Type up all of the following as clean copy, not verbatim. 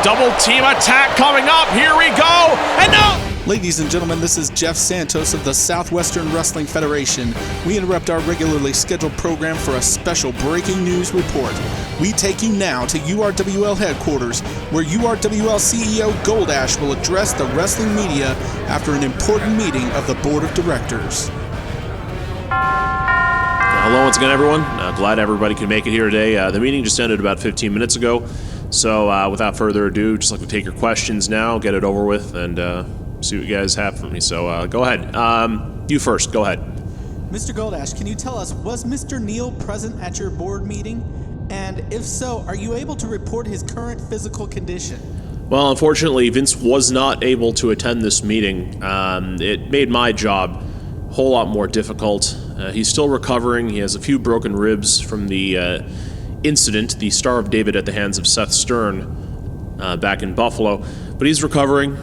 double team attack coming up. Here we go. And no! Ladies and gentlemen, this is Jeff Santos of the Southwestern Wrestling Federation. We interrupt our regularly scheduled program for a special breaking news report. We take you now to URWL headquarters, where URWL CEO Goldash will address the wrestling media after an important meeting of the board of directors. Hello once again, everyone. Glad everybody could make it here today. The meeting just ended about 15 minutes ago. So without further ado, just like to take your questions now, get it over with, and see what you guys have for me. So go ahead. You first. Go ahead. Mr. Goldash, can you tell us, was Mr. Neal present at your board meeting? And if so, are you able to report his current physical condition? Well, unfortunately, Vince was not able to attend this meeting. It made my job a whole lot more difficult. He's still recovering. He has a few broken ribs from the incident, the Star of David at the hands of Seth Stern back in Buffalo. But he's recovering.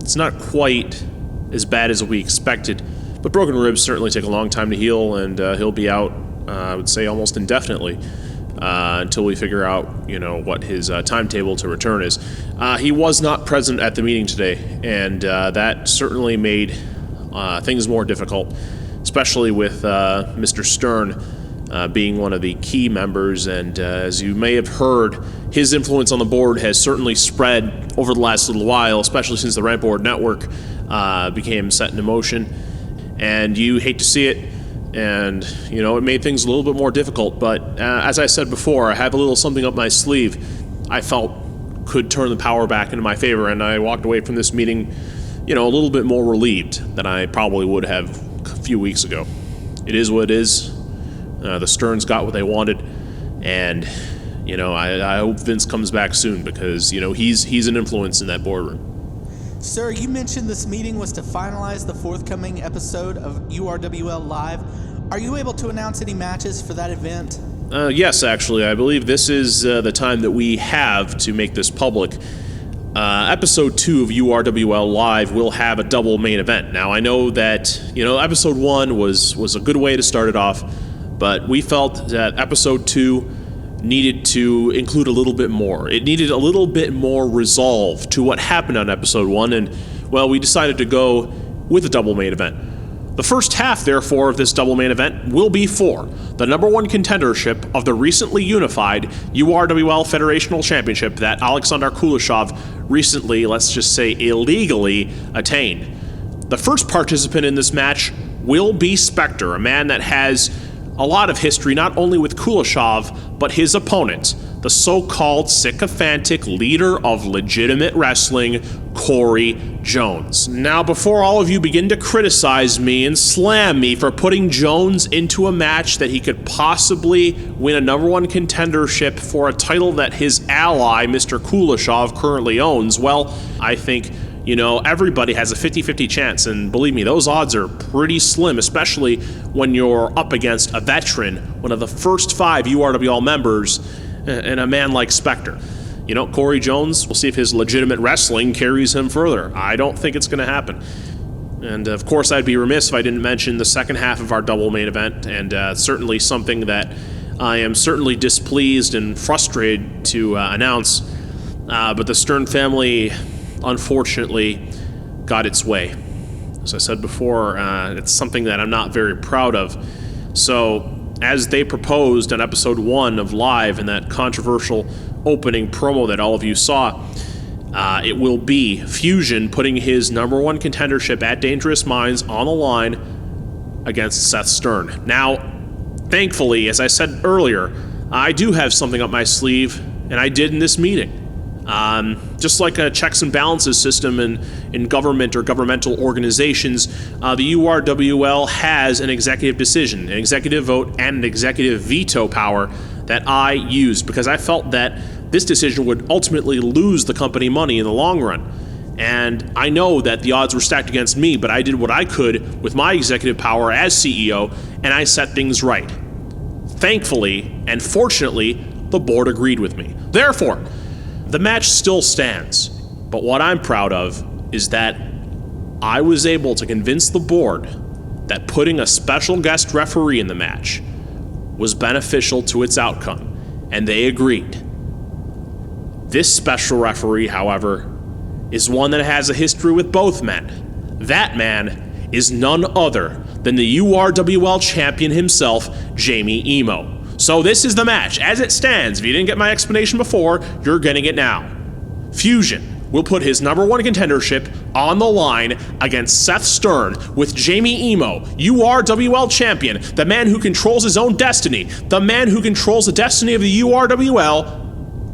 It's not quite as bad as we expected, but broken ribs certainly take a long time to heal, and he'll be out, I would say, almost indefinitely until we figure out, what his timetable to return is. He was not present at the meeting today, and that certainly made things more difficult, especially with Mr. Stern being one of the key members, and as you may have heard, his influence on the board has certainly spread over the last little while, especially since the Rant Board Network became set into motion, and you hate to see it, and it made things a little bit more difficult, but as I said before, I have a little something up my sleeve I felt could turn the power back into my favor, and I walked away from this meeting a little bit more relieved than I probably would have a few weeks ago. It is what it is. The Sterns got what they wanted, and I hope Vince comes back soon, because he's an influence in that boardroom. Sir, you mentioned this meeting was to finalize the forthcoming episode of URWL Live. Are you able to announce any matches for that event? Yes, actually. I believe this is the time that we have to make this public. Episode 2 of URWL Live will have a double main event. Now, I know that, episode 1 was a good way to start it off, but we felt that episode 2 needed to include a little bit more. It needed a little bit more resolve to what happened on episode 1, and, well, we decided to go with a double main event. The first half, therefore, of this double main event will be for the number 1 contendership of the recently unified URWL Federational Championship that Alexander Kuleshov recently, let's just say illegally, attained. The first participant in this match will be Spectre, a man that has a lot of history, not only with Kuleshov, but his opponent, the so-called sycophantic leader of legitimate wrestling, Corey Jones. Now, before all of you begin to criticize me and slam me for putting Jones into a match that he could possibly win a number 1 contendership for a title that his ally, Mr. Kuleshov, currently owns, well, I think everybody has a 50-50 chance, and believe me, those odds are pretty slim, especially when you're up against a veteran, one of the first 5 URWL members, and a man like Spectre. Corey Jones, we'll see if his legitimate wrestling carries him further. I don't think it's going to happen. And of course, I'd be remiss if I didn't mention the second half of our double main event, and certainly something that I am certainly displeased and frustrated to announce, but the Stern family unfortunately got its way. As I said before, it's something that I'm not very proud of. So, as they proposed on episode 1 of Live in that controversial opening promo that all of you saw, it will be Fusion putting his number 1 contendership at Dangerous Minds on the line against Seth Stern. Now, thankfully, as I said earlier, I do have something up my sleeve, and I did in this meeting. Just like a checks and balances system in government or governmental organizations, the URWL has an executive decision, an executive vote, and an executive veto power that I used because I felt that this decision would ultimately lose the company money in the long run. And I know that the odds were stacked against me, but I did what I could with my executive power as CEO, and I set things right. Thankfully, and fortunately, the board agreed with me. Therefore, the match still stands, but what I'm proud of is that I was able to convince the board that putting a special guest referee in the match was beneficial to its outcome, and they agreed. This special referee, however, is one that has a history with both men. That man is none other than the URWL champion himself, Jamie Emo. So this is the match. As it stands, if you didn't get my explanation before, you're getting it now. Fusion will put his number one contendership on the line against Seth Stern with Jamie Emo, URWL champion, the man who controls his own destiny, the man who controls the destiny of the URWL,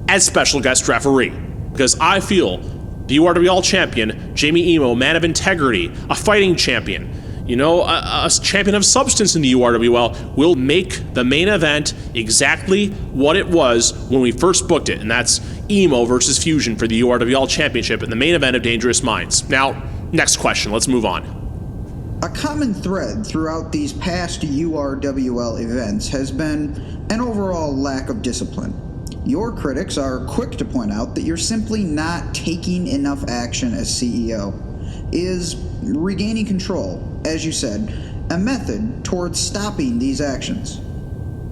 as special guest referee. Because I feel the URWL champion, Jamie Emo, man of integrity, a fighting champion, a champion of substance in the URWL, will make the main event exactly what it was when we first booked it, and that's Emo versus Fusion for the URWL Championship in the main event of Dangerous Minds. Now, next question, let's move on. A common thread throughout these past URWL events has been an overall lack of discipline. Your critics are quick to point out that you're simply not taking enough action as CEO. Is regaining control, as you said, a method towards stopping these actions?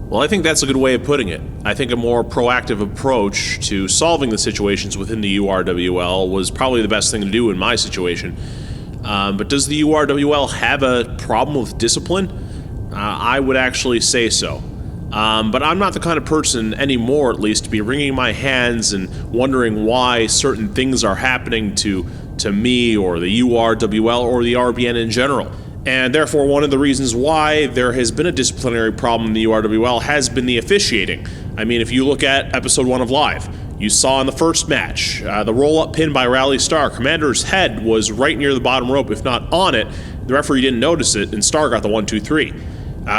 Well, I think that's a good way of putting it. I think a more proactive approach to solving the situations within the URWL was probably the best thing to do in my situation. But does the URWL have a problem with discipline? I would actually say so. But I'm not the kind of person anymore, at least, to be wringing my hands and wondering why certain things are happening to me or the URWL or the RBN in general. And therefore, one of the reasons why there has been a disciplinary problem in the URWL has been the officiating. I mean, if you look at episode 1 of Live, you saw in the first match, the roll-up pin by Rally Star. Commander's head was right near the bottom rope, if not on it. The referee didn't notice it, and Star got the 1-2-3.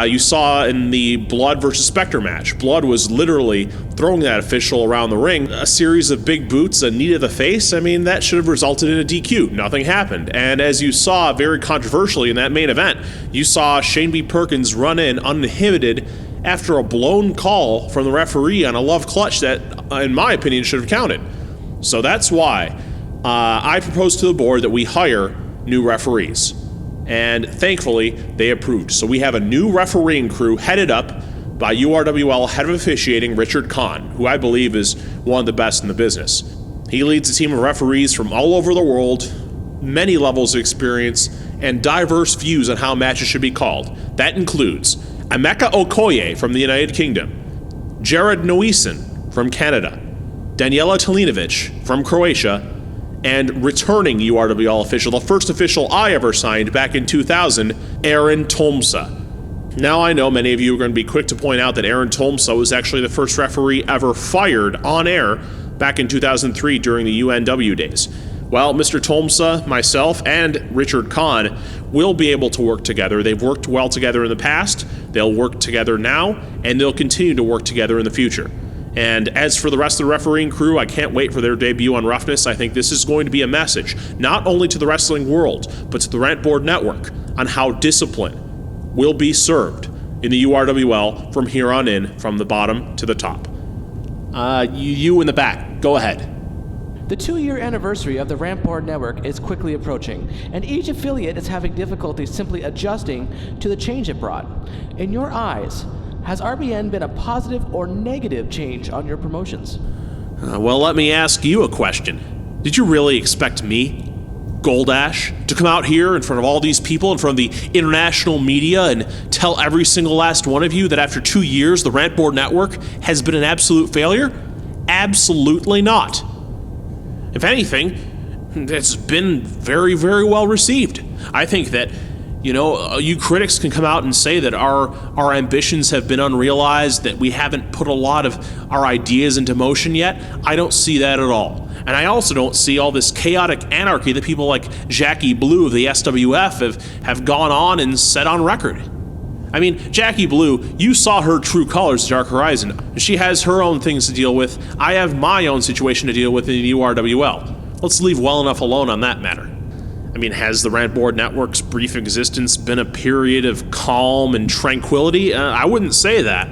You saw in the Blood versus Spectre match, Blood was literally throwing that official around the ring. A series of big boots, a knee to the face, I mean, that should have resulted in a DQ. Nothing happened. And as you saw very controversially in that main event, you saw Shane B. Perkins run in uninhibited after a blown call from the referee on a love clutch that, in my opinion, should have counted. So that's why I proposed to the board that we hire new referees. And thankfully, they approved. So we have a new refereeing crew headed up by URWL head of officiating Richard Kahn, who I believe is one of the best in the business. He leads a team of referees from all over the world, many levels of experience, and diverse views on how matches should be called. That includes Emeka Okoye from the United Kingdom, Jared Noisen from Canada, Daniela Talinovic from Croatia, and returning URWL official, the first official I ever signed back in 2000, Aaron Tomsa. Now I know many of you are going to be quick to point out that Aaron Tomsa was actually the first referee ever fired on air back in 2003 during the UNW days. Well, Mr. Tomsa, myself, and Richard Kahn will be able to work together. They've worked well together in the past, they'll work together now, and they'll continue to work together in the future. And as for the rest of the refereeing crew, I can't wait for their debut on Roughness. I think this is going to be a message, not only to the wrestling world, but to the Rant Board Network on how discipline will be served in the URWL from here on in, from the bottom to the top. You in the back, go ahead. The 2-year anniversary of the Rant Board Network is quickly approaching, and each affiliate is having difficulty simply adjusting to the change it brought. In your eyes, has RBN been a positive or negative change on your promotions? Well, let me ask you a question. Did you really expect me, Goldash, to come out here in front of all these people, in front of the international media, and tell every single last one of you that after 2 years, the Rant Board Network has been an absolute failure? Absolutely not. If anything, it's been very, very well received. I think that you critics can come out and say that our ambitions have been unrealized, that we haven't put a lot of our ideas into motion yet. I don't see that at all. And I also don't see all this chaotic anarchy that people like Jackie Blue of the SWF have gone on and set on record. I mean, Jackie Blue, you saw her true colors at Dark Horizon. She has her own things to deal with. I have my own situation to deal with in the URWL. Let's leave well enough alone on that matter. I mean, has the Rant Board Network's brief existence been a period of calm and tranquility? I wouldn't say that.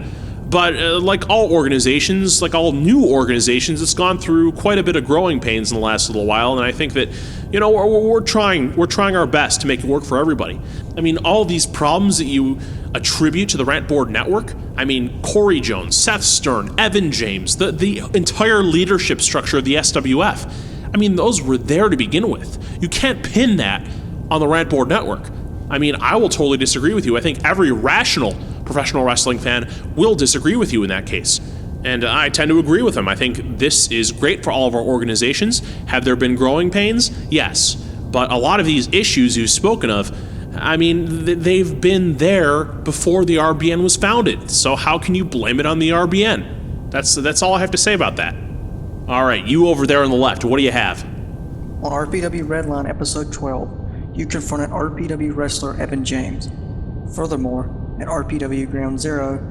But like all organizations, like all new organizations, it's gone through quite a bit of growing pains in the last little while, and I think that, we're trying our best to make it work for everybody. I mean, all these problems that you attribute to the Rant Board Network, I mean, Corey Jones, Seth Stern, Evan James, the entire leadership structure of the SWF. I mean, those were there to begin with. You can't pin that on the Rant Board Network. I mean, I will totally disagree with you. I think every rational professional wrestling fan will disagree with you in that case. And I tend to agree with him. I think this is great for all of our organizations. Have there been growing pains? Yes. But a lot of these issues you've spoken of, I mean, they've been there before the RBN was founded. So how can you blame it on the RBN? That's all I have to say about that. All right, you over there on the left, what do you have? On RPW Redline Episode 12, you confronted RPW wrestler Evan James. Furthermore, at RPW Ground Zero,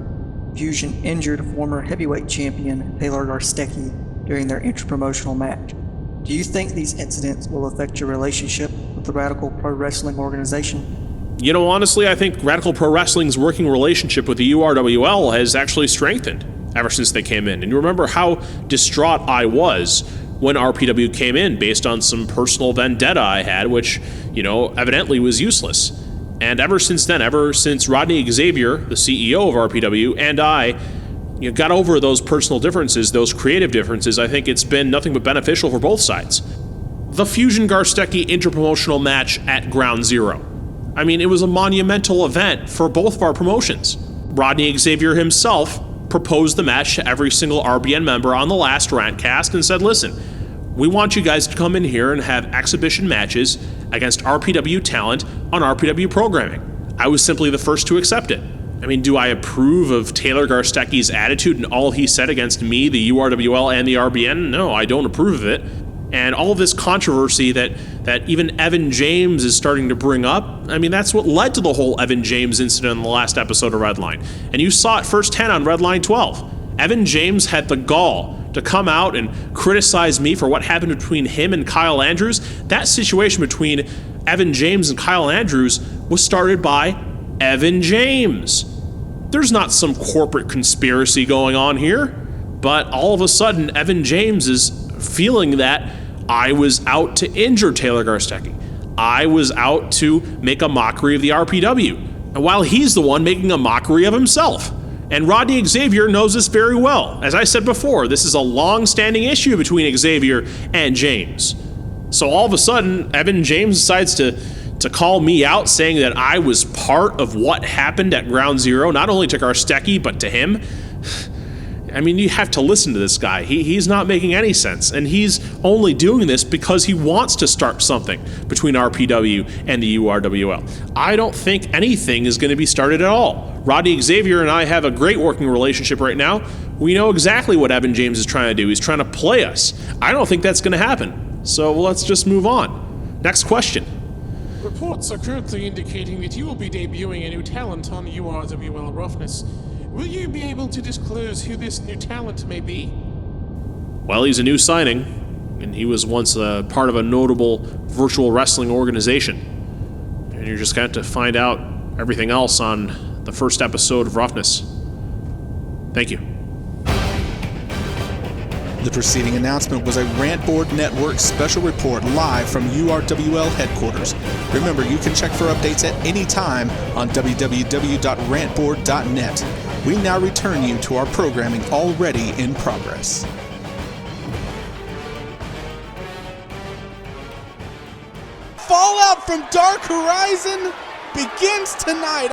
Fusion injured former heavyweight champion Taylor Garstecki during their interpromotional match. Do you think these incidents will affect your relationship with the Radical Pro Wrestling organization? You know, honestly, I think Radical Pro Wrestling's working relationship with the URWL has actually strengthened ever since they came in. And you remember how distraught I was when RPW came in based on some personal vendetta I had, which, you know, evidently was useless. And ever since then, ever since Rodney Xavier, the CEO of RPW, and I got over those personal differences, those creative differences, I think it's been nothing but beneficial for both sides. The Fusion Garstecki interpromotional match at Ground Zero. I mean, it was a monumental event for both of our promotions. Rodney Xavier himself proposed the match to every single RBN member on the last Rantcast and said, listen, we want you guys to come in here and have exhibition matches against RPW talent on RPW programming. I was simply the first to accept it. I mean, do I approve of Taylor Garstecki's attitude and all he said against me, the URWL, and the RBN? No, I don't approve of it. And all of this controversy that even Evan James is starting to bring up, I mean, that's what led to the whole Evan James incident in the last episode of Redline. And you saw it firsthand on Redline 12. Evan James had the gall to come out and criticize me for what happened between him and Kyle Andrews. That situation between Evan James and Kyle Andrews was started by Evan James. There's not some corporate conspiracy going on here, but all of a sudden Evan James is feeling that I was out to injure Taylor Garstecki. I was out to make a mockery of the RPW, and while he's the one making a mockery of himself. And Rodney Xavier knows this very well. As I said before, this is a long-standing issue between Xavier and James. So all of a sudden, Evan James decides to call me out, saying that I was part of what happened at Ground Zero, not only to Garstecki, but to him. I mean, you have to listen to this guy. He's not making any sense, and he's only doing this because he wants to start something between RPW and the URWL. I don't think anything is going to be started at all. Rodney Xavier and I have a great working relationship right now. We know exactly what Evan James is trying to do. He's trying to play us. I don't think that's going to happen. So let's just move on. Next question. Reports are currently indicating that you will be debuting a new talent on URWL Roughness. Will you be able to disclose who this new talent may be? Well, he's a new signing, and he was once a part of a notable virtual wrestling organization. And you're just going to have to find out everything else on the first episode of Roughness. Thank you. The preceding announcement was a Rant Board Network special report live from URWL headquarters. Remember, you can check for updates at any time on www.rantboard.net. We now return you to our programming already in progress. Fallout from Dark Horizon begins tonight